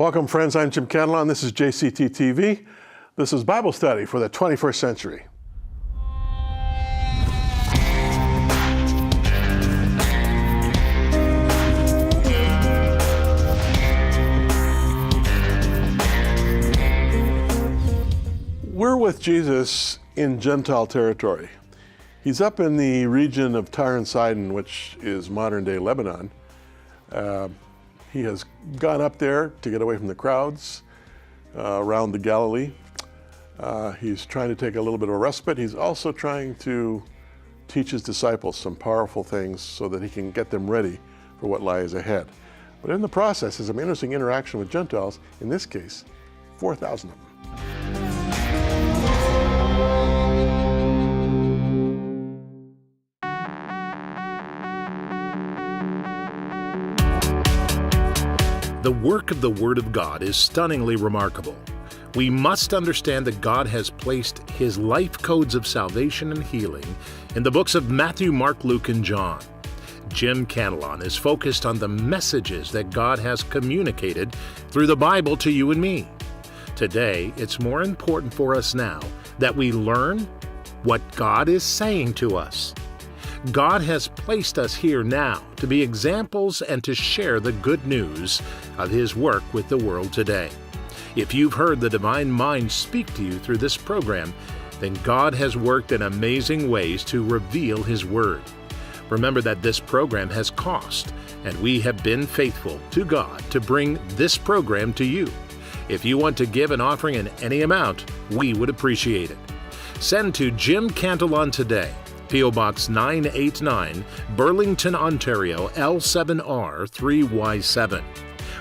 Welcome, friends. I'm Jim Cantelon. This is JCT TV. This is Bible study for the 21st century. We're with Jesus in Gentile territory. He's up in the region of Tyre and Sidon, which is modern-day Lebanon. He has gone up there to get away from the crowds around the Galilee. He's trying to take a little bit of a respite. He's also trying to teach his disciples some powerful things so that he can get them ready for what lies ahead. But in the process, there's some interesting interaction with Gentiles, in this case, 4,000 of them. The work of the Word of God is stunningly remarkable. We must understand that God has placed His life codes of salvation and healing in the books of Matthew, Mark, Luke, and John. Jim Cantelon is focused on the messages that God has communicated through the Bible to you and me. Today, it's more important for us now that we learn what God is saying to us. God has placed us here now to be examples and to share the good news of His work with the world today. If you've heard the Divine Mind speak to you through this program, then God has worked in amazing ways to reveal His Word. Remember that this program has cost, and we have been faithful to God to bring this program to you. If you want to give an offering in any amount, we would appreciate it. Send to Jim Cantelon Today, P.O. Box 989, Burlington, Ontario, L7R 3Y7.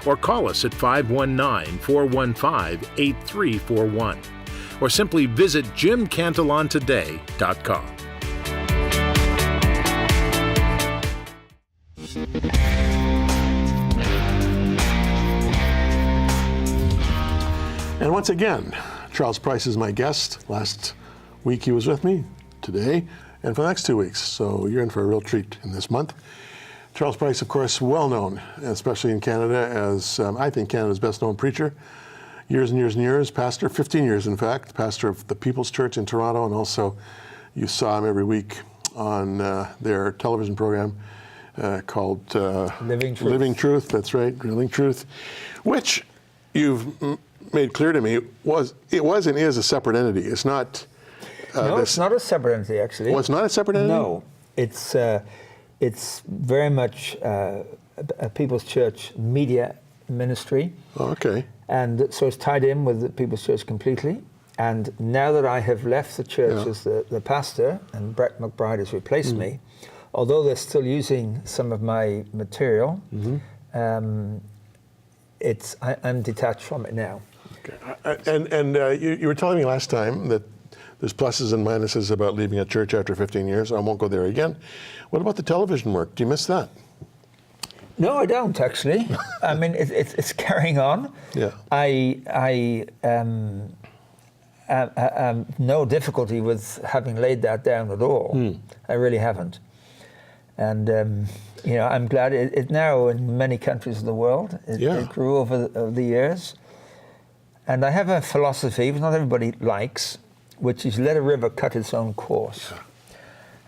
Or call us at 519-415-8341. Or simply visit jimcantelontoday.com. And once again, Charles Price is my guest. Last week he was with me, today, and for the next 2 weeks. So you're in for a real treat in this month. Charles Price, of course, well known, especially in Canada, as I think Canada's best known preacher. Years and years and years, pastor, 15 years in fact, pastor of the People's Church in Toronto, and also you saw him every week on their television program called Living Truth. Living Truth, that's right, Living Truth, which you've made clear to me it was and is a separate entity. It's not... no, it's not a separate entity, actually. Oh, it's not a separate entity? No, it's very much a People's Church media ministry. Oh, okay. And so it's tied in with the People's Church completely. And now that I have left the church as the pastor, and Brett McBride has replaced me, although they're still using some of my material, I'm detached from it now. Okay. And you were telling me last time that there's pluses and minuses about leaving a church after 15 years. I won't go there again. What about the television work? Do you miss that? No, I don't actually. I mean, it's carrying on. Yeah. I no difficulty with having laid that down at all. I really haven't. And I'm glad it now in many countries of the world. It grew over the years. And I have a philosophy, which not everybody likes, which is let a river cut its own course.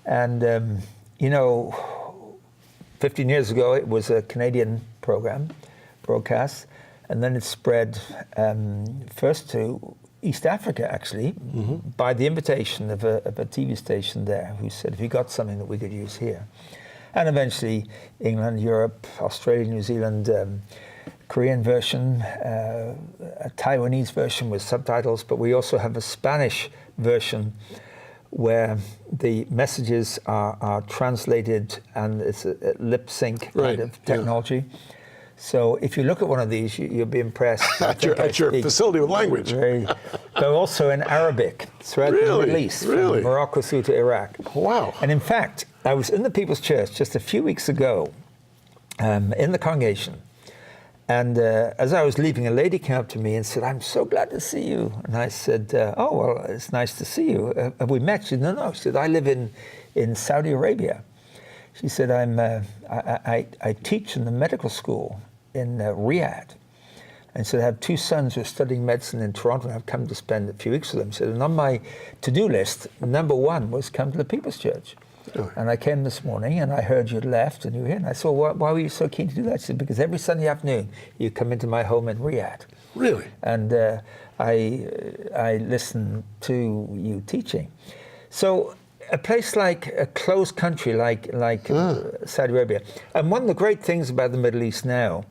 And, 15 years ago, it was a Canadian broadcast, and then it spread first to East Africa, actually, by the invitation of a TV station there, who said, have you got something that we could use here? And eventually, England, Europe, Australia, New Zealand, Korean version, a Taiwanese version with subtitles, but we also have a Spanish version where the messages are translated and it's a lip sync kind of technology. So if you look at one of these, you'll be impressed. At your facility with language. But also in Arabic, throughout the Middle East, from Morocco through to Iraq. Wow. And in fact, I was in the People's Church just a few weeks ago in the congregation. And as I was leaving, a lady came up to me and said, I'm so glad to see you. And I said, oh, well, it's nice to see you. Have we met? She said, no. She said, I live in Saudi Arabia. She said, I teach in the medical school in Riyadh. And he said, I have two sons who are studying medicine in Toronto, and I've come to spend a few weeks with them. He said, and on my to-do list, number one was come to the People's Church. Oh. And I came this morning, and I heard you'd left, and you were here. And I said, well, why were you so keen to do that? He said, because every Sunday afternoon, you come into my home in Riyadh. Really? And I listen to you teaching. So a place like a closed country like Saudi Arabia. And one of the great things about the Middle East now,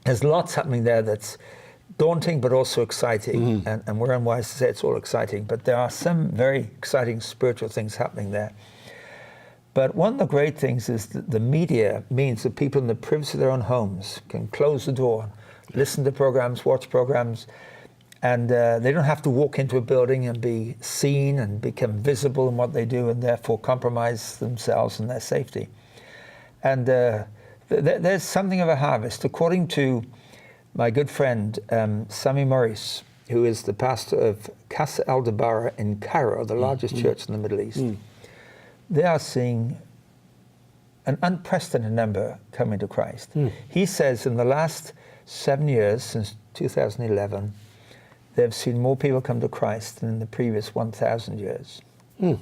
there's lots happening there that's daunting but also exciting. And we're unwise to say it's all exciting, but there are some very exciting spiritual things happening there. But one of the great things is that the media means that people in the privacy of their own homes can close the door, listen to programs, watch programs, and they don't have to walk into a building and be seen and become visible in what they do and therefore compromise themselves and their safety. And there's something of a harvest. According to my good friend, Sami Maurice, who is the pastor of Casa al-Dabara in Cairo, the largest church in the Middle East, they are seeing an unprecedented number coming to Christ. He says in the last 7 years, since 2011, they've seen more people come to Christ than in the previous 1,000 years. In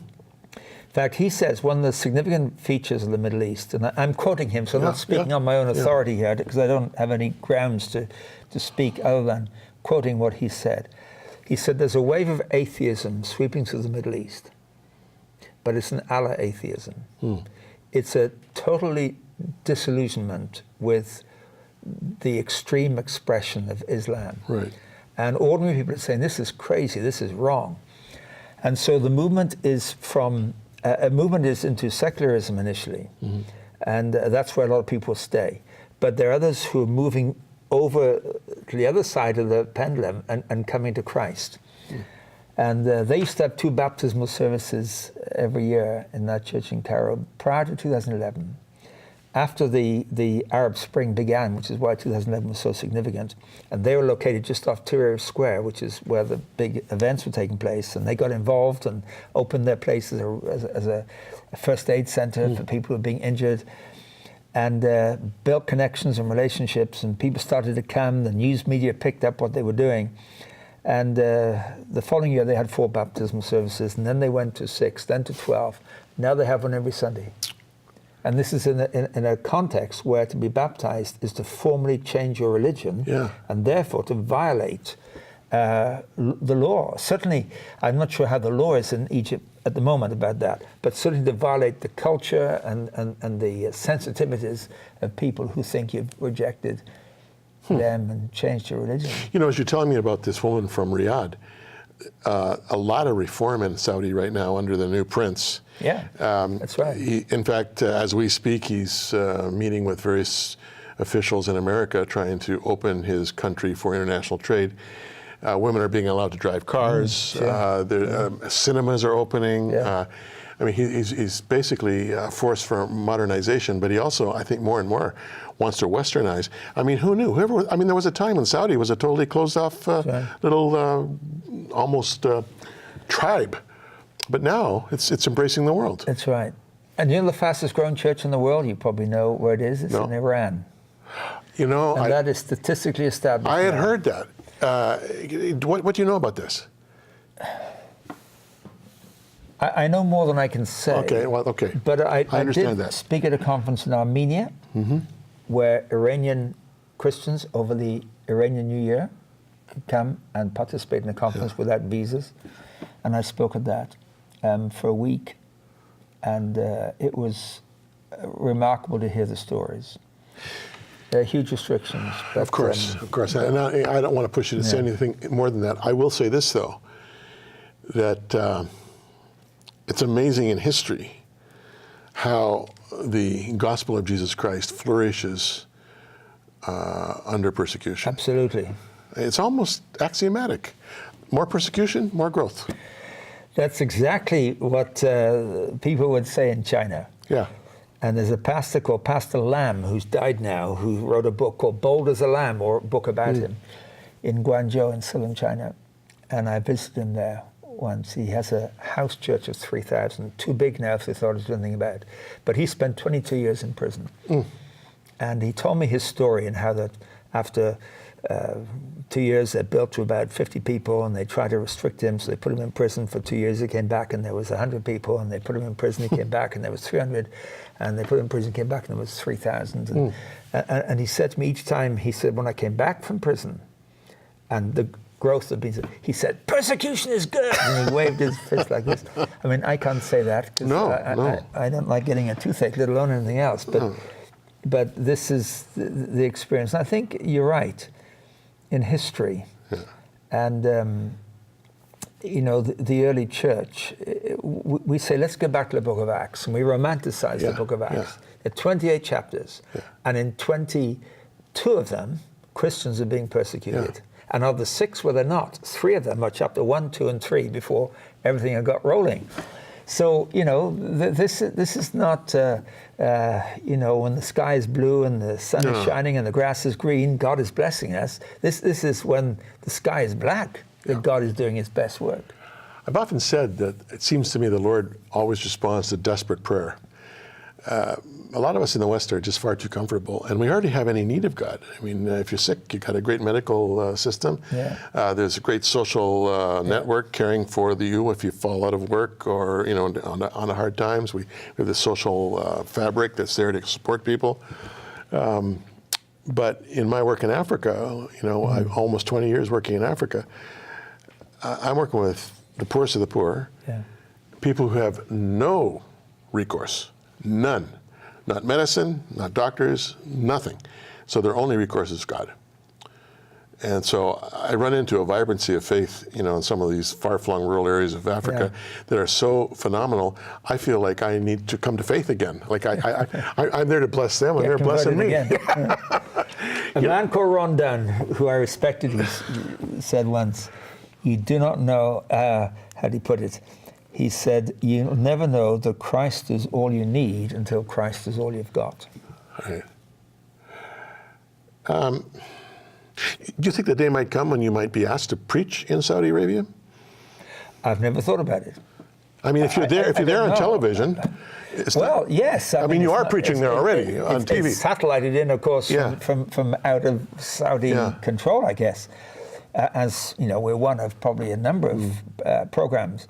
fact, he says one of the significant features of the Middle East, and I'm quoting him, so I'm not speaking on my own authority here, because I don't have any grounds to speak other than quoting what he said. He said there's a wave of atheism sweeping through the Middle East, but it's an Allah atheism. It's a totally disillusionment with the extreme expression of Islam. Right. And ordinary people are saying, this is crazy, this is wrong. And so the movement is from, a movement is into secularism initially, and that's where a lot of people stay. But there are others who are moving over to the other side of the pendulum and coming to Christ. And they used to have 2 baptismal services every year in that church in Cairo prior to 2011. After the Arab Spring began, which is why 2011 was so significant, and they were located just off Tahrir Square, which is where the big events were taking place, and they got involved and opened their place as a first aid center for people who were being injured, and built connections and relationships, and people started to come, the news media picked up what they were doing, and the following year they had 4 baptismal services, and then they went to 6, then to 12. Now they have one every Sunday. And this is in a context where to be baptized is to formally change your religion, and therefore to violate the law. Certainly, I'm not sure how the law is in Egypt at the moment about that, but certainly to violate the culture and the sensitivities of people who think you've rejected them and changed your religion. You know, as you're telling me about this woman from Riyadh, a lot of reform in Saudi right now under the new prince. Yeah, that's right. In fact, as we speak, he's meeting with various officials in America trying to open his country for international trade. Women are being allowed to drive cars. Cinemas are opening. I mean, he's basically a force for modernization, but he also, I think, more and more wants to westernize. I mean, who knew? I mean, there was a time when Saudi was a totally closed-off little, almost tribe, but now it's embracing the world. That's right. And you know the fastest-growing church in the world? You probably know where it is. It's in Iran. You know, and that is statistically established. I had heard that. What do you know about this? I know more than I can say. Okay, well, okay. But I understand did that. speak at a conference in Armenia, where Iranian Christians over the Iranian New Year could come and participate in a conference without visas. And I spoke at that for a week. And it was remarkable to hear the stories. There are huge restrictions. But, of course. And I don't want to push you to say anything more than that. I will say this, though, that it's amazing in history how the gospel of Jesus Christ flourishes under persecution. Absolutely. It's almost axiomatic. More persecution, more growth. That's exactly what people would say in China. Yeah. And there's a pastor called Pastor Lam, who's died now, who wrote a book called Bold as a Lamb, or a book about him, in Guangzhou in southern China. And I visited him there once. He has a house church of 3,000, too big now if the authorities do anything about it. But he spent 22 years in prison. And he told me his story and how that after 2 years, they built to about 50 people, and they tried to restrict him, so they put him in prison for 2 years. He came back, and there was 100 people, and they put him in prison. He came back, and there was 300, and they put him in prison. Came back, and there was 3,000. And he said to me each time, he said, when I came back from prison, and the growth had been, he said, persecution is good, and he waved his fist like this. I mean, I can't say that because I don't like getting a toothache, let alone anything else. But this is the experience. And I think you're right. In history, and the early church, we say, let's go back to the book of Acts, and we romanticize the book of Acts. There are 28 chapters, and in 22 of them, Christians are being persecuted. And of the 6 where they're not, 3 of them are chapter 1, 2, and 3 before everything had got rolling. So, this is not, when the sky is blue and the sun is shining and the grass is green, God is blessing us. This is when the sky is black that God is doing his best work. I've often said that it seems to me the Lord always responds to desperate prayer. A lot of us in the West are just far too comfortable, and we hardly have any need of God. I mean, if you're sick, you've got a great medical system. There's a great social network caring for you if you fall out of work or on the hard times. We have this social fabric that's there to support people. But in my work in Africa, I've almost 20 years working in Africa. I'm working with the poorest of the poor, people who have no recourse, none. Not medicine, not doctors, nothing. So their only recourse is God. And so I run into a vibrancy of faith, in some of these far-flung rural areas of Africa that are so phenomenal. I feel like I need to come to faith again. Like I'm there to bless them, and they're blessing me. A man called Ron Dunn, who I respected, said once, "You do not know," how did he put it? He said, "You'll never know that Christ is all you need until Christ is all you've got." Right. Do you think the day might come when you might be asked to preach in Saudi Arabia? I've never thought about it. I mean, if you're there on television, yes. I mean, you are preaching there already on TV. It's satellited in, of course, from out of Saudi control, I guess. As we're one of probably a number of programs.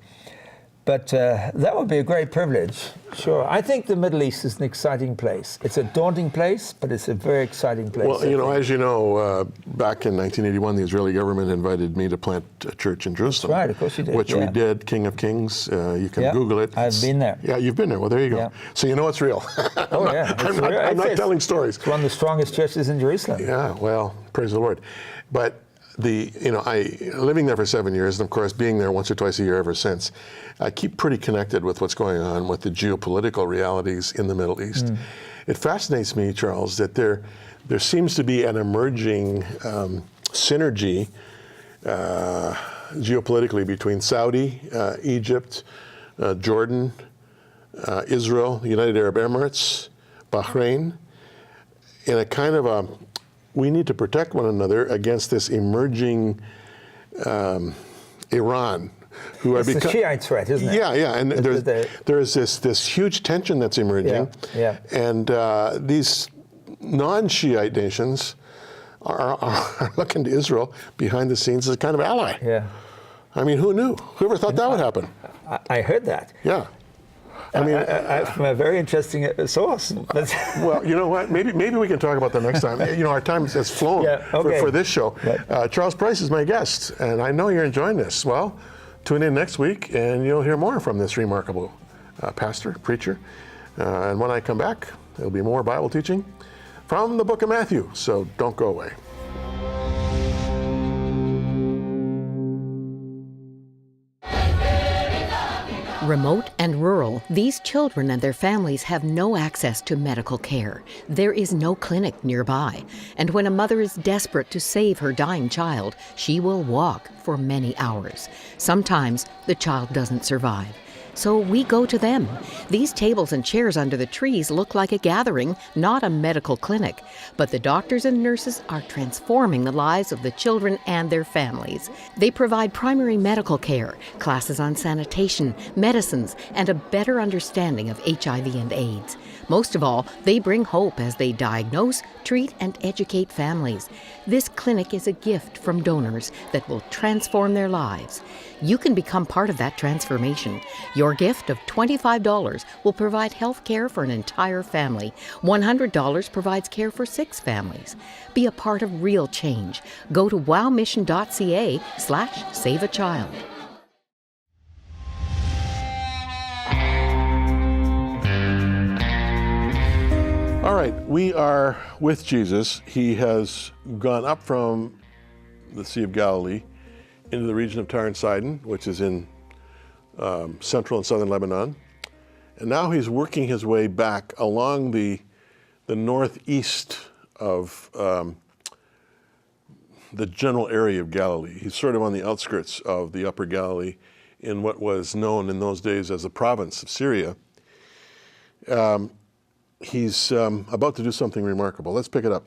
But that would be a great privilege, sure. I think the Middle East is an exciting place. It's a daunting place, but it's a very exciting place. Well, as you know, back in 1981, the Israeli government invited me to plant a church in Jerusalem. That's right, of course you did. Which we did, King of Kings. You can Google it. I've been there. Yeah, you've been there. Well, there you go. Yeah. So you know it's real. I'm not telling stories. It's one of the strongest churches in Jerusalem. Yeah, well, praise the Lord. But living there for 7 years, and of course being there once or twice a year ever since, I keep pretty connected with what's going on with the geopolitical realities in the Middle East. It fascinates me, Charles, that there seems to be an emerging synergy geopolitically between Saudi, Egypt, Jordan, Israel, the United Arab Emirates, Bahrain, in a kind of we need to protect one another against this emerging Iran, who are becoming the Shiite threat, isn't it? Yeah, and there's this huge tension that's emerging, and these non-Shiite nations are looking to Israel behind the scenes as a kind of ally. Yeah, I mean, who knew? Whoever thought that would happen? I heard that. Yeah. I mean, from a very interesting source. Well, you know what? Maybe we can talk about that next time. Our time has flown for this show. Charles Price is my guest, and I know you're enjoying this. Well, tune in next week, and you'll hear more from this remarkable pastor, preacher. And when I come back, there'll be more Bible teaching from the book of Matthew. So don't go away. Remote and rural, these children and their families have no access to medical care. There is no clinic nearby. And when a mother is desperate to save her dying child, she will walk for many hours. Sometimes the child doesn't survive. So we go to them. These tables and chairs under the trees look like a gathering, not a medical clinic. But the doctors and nurses are transforming the lives of the children and their families. They provide primary medical care, classes on sanitation, medicines, and a better understanding of HIV and AIDS. Most of all, they bring hope as they diagnose, treat, and educate families. This clinic is a gift from donors that will transform their lives. You can become part of that transformation. Your gift of $25 will provide health care for an entire family. $100 provides care for 6 families. Be a part of real change. Go to wowmission.ca/saveachild. All right, we are with Jesus. He has gone up from the Sea of Galilee into the region of Tyre and Sidon, which is in central and southern Lebanon. And now he's working his way back along the northeast of the general area of Galilee. He's sort of on the outskirts of the upper Galilee in what was known in those days as the province of Syria. He's about to do something remarkable. Let's pick it up.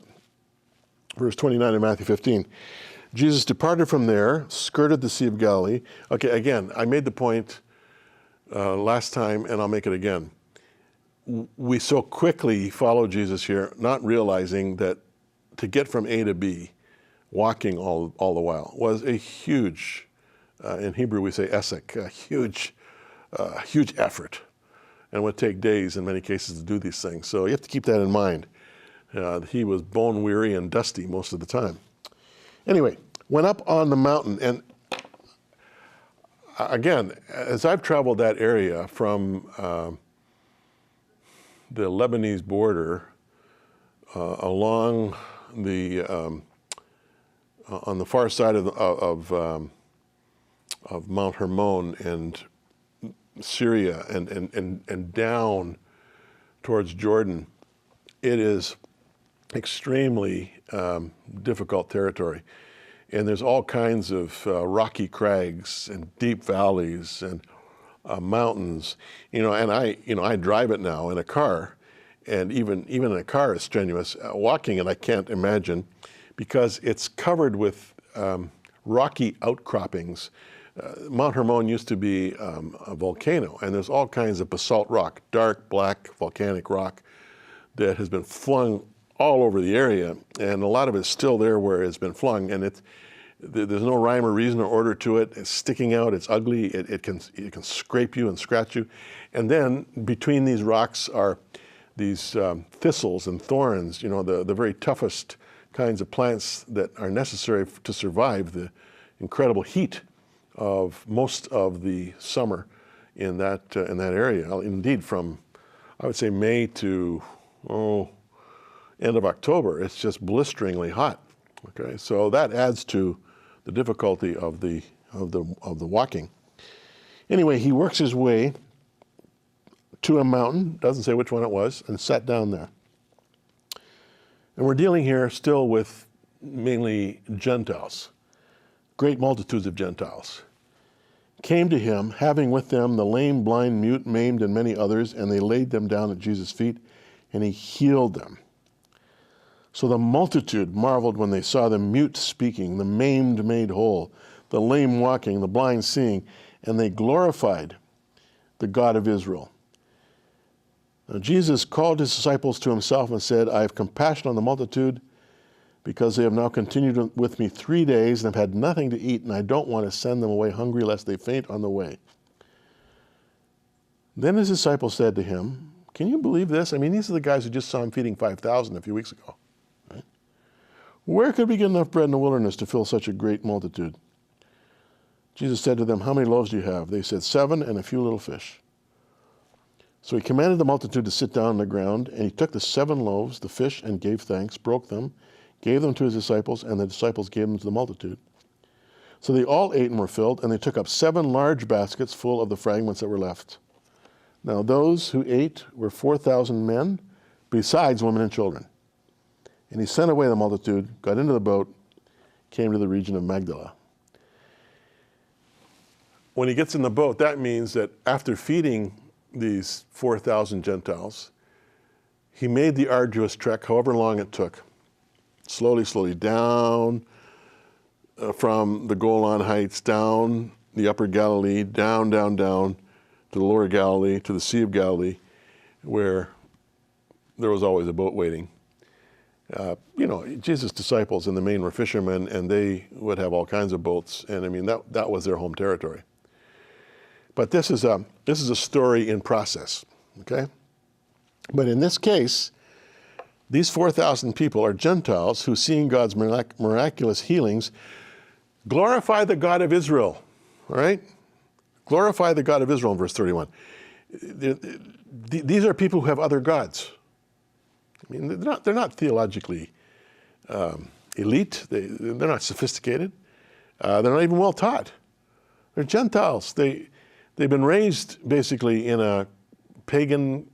Verse 29 of Matthew 15. Jesus departed from there, skirted the Sea of Galilee. Okay, again, I made the point last time, and I'll make it again. We so quickly follow Jesus here, not realizing that to get from A to B, walking all the while, was a huge, in Hebrew we say esek, a huge effort. And it would take days in many cases to do these things. So you have to keep that in mind. He was bone weary and dusty most of the time. Anyway, went up on the mountain, and again, as I've traveled that area from the Lebanese border along the on the far side of Mount Hermon and Syria and down towards Jordan, it is extremely difficult territory. And there's all kinds of rocky crags and deep valleys and mountains, and I drive it now in a car, and even in a car is strenuous. Walking it, I can't imagine, because it's covered with rocky outcroppings. Mount Hermon used to be a volcano, and there's all kinds of basalt rock, dark black volcanic rock that has been flung all over the area, and a lot of it's still there where it's been flung, and there's no rhyme or reason or order to it. It's sticking out, it's ugly, it can scrape you and scratch you. And then between these rocks are these thistles and thorns, the very toughest kinds of plants that are necessary to survive the incredible heat of most of the summer in that area. Indeed, from I would say May to end of October, it's just blisteringly hot. Okay, so that adds to the difficulty of the walking. Anyway, he works his way to a mountain, doesn't say which one it was, and sat down there. And we're dealing here still with mainly Gentiles. Great multitudes of Gentiles came to him, having with them the lame, blind, mute, maimed, and many others, and they laid them down at Jesus' feet, and he healed them. So the multitude marveled when they saw the mute speaking, the maimed made whole, the lame walking, the blind seeing, and they glorified the God of Israel. Now Jesus called his disciples to himself and said, I have compassion on the multitude, because they have now continued with me 3 days and have had nothing to eat, and I don't want to send them away hungry lest they faint on the way. Then his disciples said to him, can you believe this? I mean, these are the guys who just saw him feeding 5,000 a few weeks ago. Right? Where could we get enough bread in the wilderness to fill such a great multitude? Jesus said to them, how many loaves do you have? They said, 7 and a few little fish. So he commanded the multitude to sit down on the ground, and he took the 7 loaves, the fish, and gave thanks, broke them, gave them to his disciples, and the disciples gave them to the multitude. So they all ate and were filled, and they took up 7 large baskets full of the fragments that were left. Now those who ate were 4,000 men, besides women and children. And he sent away the multitude, got into the boat, came to the region of Magdala. when he gets in the boat, that means that after feeding these 4,000 Gentiles, he made the arduous trek, however long it took, slowly down from the Golan Heights, down the upper Galilee, down to the lower Galilee, to the Sea of Galilee, where there was always a boat waiting. Jesus' disciples in the main were fishermen, and they would have all kinds of boats, and I mean, that was their home territory. But this is a story in process, okay? But in this case, these 4,000 people are Gentiles who, seeing God's miraculous healings, glorify the God of Israel, all right? Glorify the God of Israel in verse 31. These are people who have other gods. I mean, they're not theologically elite. They're not sophisticated. They're not even well taught. They're Gentiles. They've been raised basically in a pagan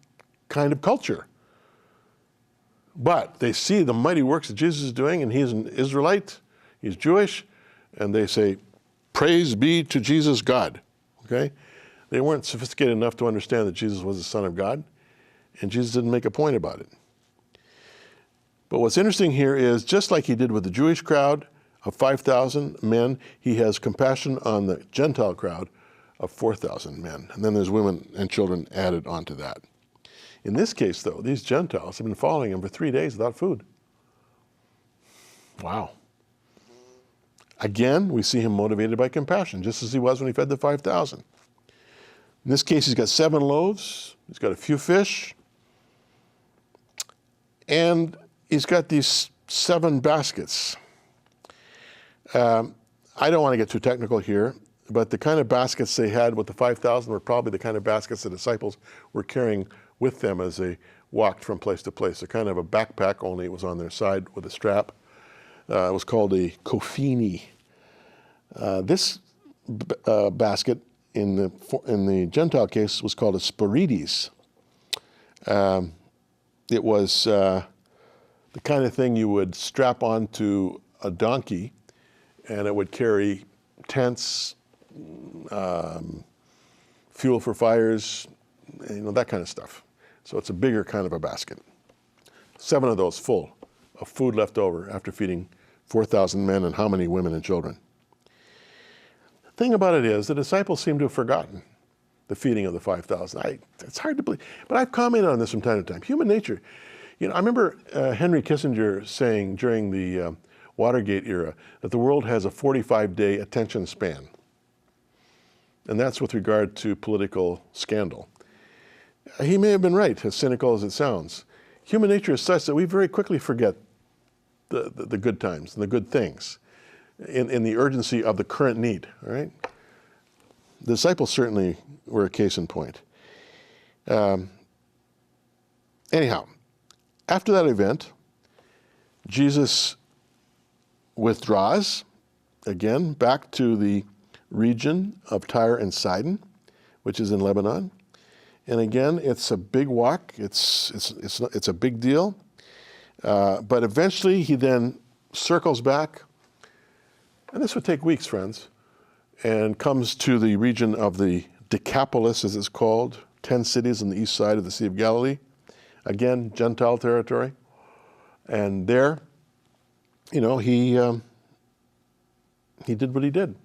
kind of culture. But they see the mighty works that Jesus is doing, and he's an Israelite, he's Jewish, and they say, praise be to Jesus God, okay? They weren't sophisticated enough to understand that Jesus was the Son of God, and Jesus didn't make a point about it. But what's interesting here is, just like he did with the Jewish crowd of 5,000 men, he has compassion on the Gentile crowd of 4,000 men. And then there's women and children added onto that. In this case, though, these Gentiles have been following him for 3 days without food. Wow. Again, we see him motivated by compassion, just as he was when he fed the 5,000. In this case, he's got 7 loaves, he's got a few fish, and he's got these 7 baskets. I don't want to get too technical here, but the kind of baskets they had with the 5,000 were probably the kind of baskets the disciples were carrying with them as they walked from place to place. They're kind of a backpack, only it was on their side with a strap. It was called a kofini. This basket in the Gentile case was called a sporides. It was the kind of thing you would strap onto a donkey, and it would carry tents, fuel for fires, that kind of stuff. So it's a bigger kind of a basket. 7 of those full of food left over after feeding 4,000 men and how many women and children. The thing about it is, the disciples seem to have forgotten the feeding of the 5,000. It's hard to believe, but I've commented on this from time to time. Human nature. I remember Henry Kissinger saying during the Watergate era that the world has a 45-day attention span. And that's with regard to political scandal. He may have been right, as cynical as it sounds. Human nature is such that we very quickly forget the good times and the good things in the urgency of the current need, all right? The disciples certainly were a case in point. Anyhow, after that event, Jesus withdraws, again, back to the region of Tyre and Sidon, which is in Lebanon. And again, it's a big walk. It's a big deal. But eventually, he then circles back, and this would take weeks, friends, and comes to the region of the Decapolis, as it's called, 10 cities on the east side of the Sea of Galilee. Again, Gentile territory. And there, he did what he did.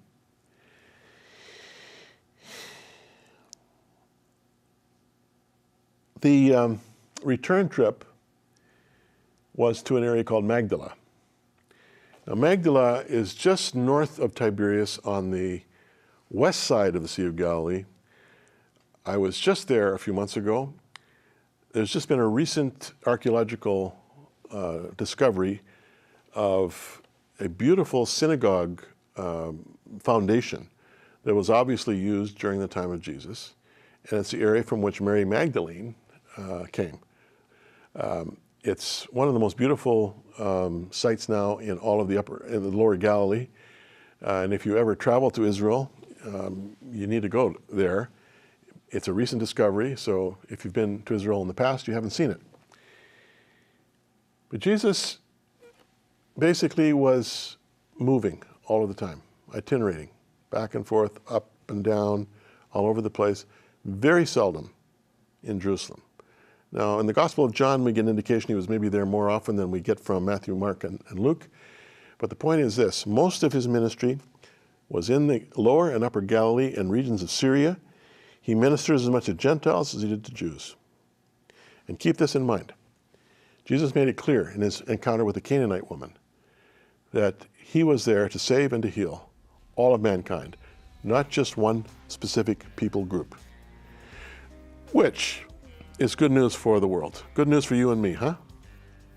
The return trip was to an area called Magdala. Now, Magdala is just north of Tiberias on the west side of the Sea of Galilee. I was just there a few months ago. There's just been a recent archaeological discovery of a beautiful synagogue foundation that was obviously used during the time of Jesus. And it's the area from which Mary Magdalene came. It's one of the most beautiful sites now in all of the lower Galilee. And if you ever travel to Israel, you need to go there. It's a recent discovery, so if you've been to Israel in the past, you haven't seen it. But Jesus basically was moving all of the time, itinerating back and forth, up, and down all over the place, very seldom in Jerusalem. Now, in the Gospel of John, we get an indication he was maybe there more often than we get from Matthew, Mark, and Luke. But the point is this: most of his ministry was in the lower and upper Galilee and regions of Syria. He ministers as much to Gentiles as he did to Jews. And keep this in mind. Jesus made it clear in his encounter with the Canaanite woman that he was there to save and to heal all of mankind, not just one specific people group. Which is good news for the world. Good news for you and me, huh?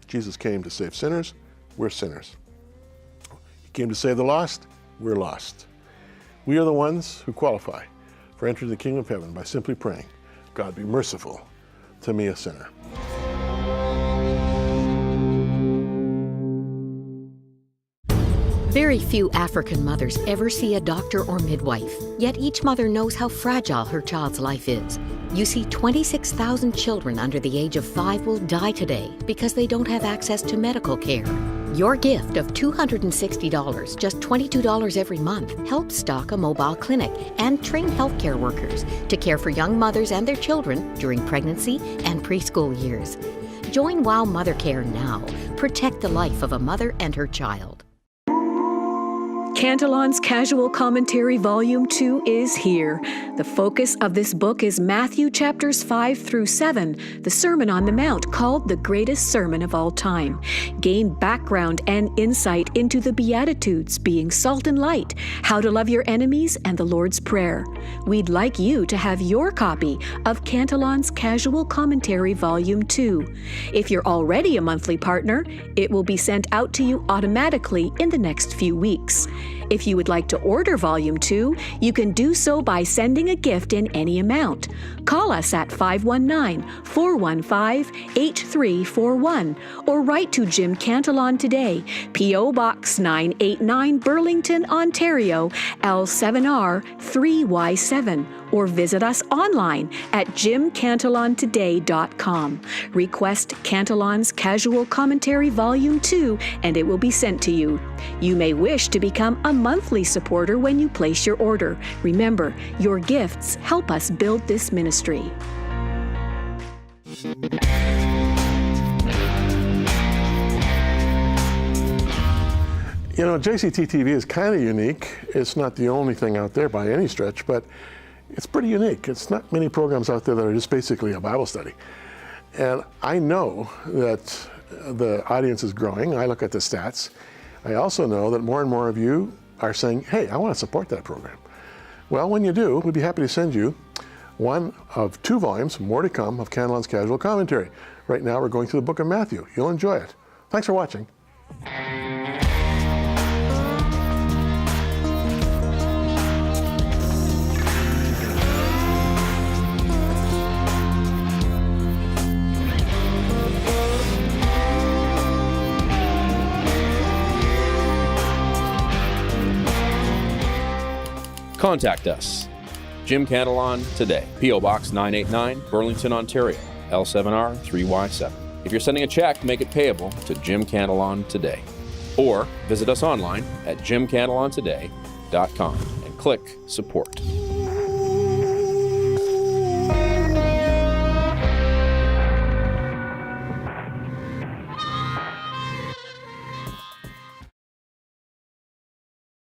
Jesus came to save sinners. We're sinners. He came to save the lost. We're lost. We are the ones who qualify for entering the kingdom of heaven by simply praying, God, be merciful to me, a sinner. Very few African mothers ever see a doctor or midwife, yet each mother knows how fragile her child's life is. You see, 26,000 children under the age of 5 will die today because they don't have access to medical care. Your gift of $260, just $22 every month, helps stock a mobile clinic and train healthcare workers to care for young mothers and their children during pregnancy and preschool years. Join WOW Mother Care now. Protect the life of a mother and her child. Cantelon's Casual Commentary Volume 2 is here. The focus of this book is Matthew chapters 5 through 7, the Sermon on the Mount, called the greatest sermon of all time. Gain background and insight into the Beatitudes, being salt and light, how to love your enemies, and the Lord's Prayer. We'd like you to have your copy of Cantelon's Casual Commentary Volume 2. If you're already a monthly partner, it will be sent out to you automatically in the next few weeks. If you would like to order Volume 2, you can do so by sending a gift in any amount. Call us at 519-415-8341 or write to Jim Cantelon Today, P.O. Box 989, Burlington, Ontario, L7R 3Y7, or visit us online at jimcantelontoday.com. Request Cantelon's Casual Commentary Volume 2 and it will be sent to you. You may wish to become a monthly supporter when you place your order. Remember, your gifts help us build this ministry. You know, JCT-TV is kind of unique. It's not the only thing out there by any stretch, but it's pretty unique. It's not many programs out there that are just basically a Bible study. And I know that the audience is growing. I look at the stats. I also know that more and more of you are saying, hey, I want to support that program. Well, when you do, we'd be happy to send you one of 2 volumes, more to come, of Cantelon's Casual Commentary. Right now we're going through the book of Matthew. You'll enjoy it. Thanks for watching. Contact us. Jim Cantelon Today, P.O. Box 989, Burlington, Ontario, L7R 3Y7. If you're sending a check, make it payable to Jim Cantelon Today. Or visit us online at jimcantelontoday.com and click Support.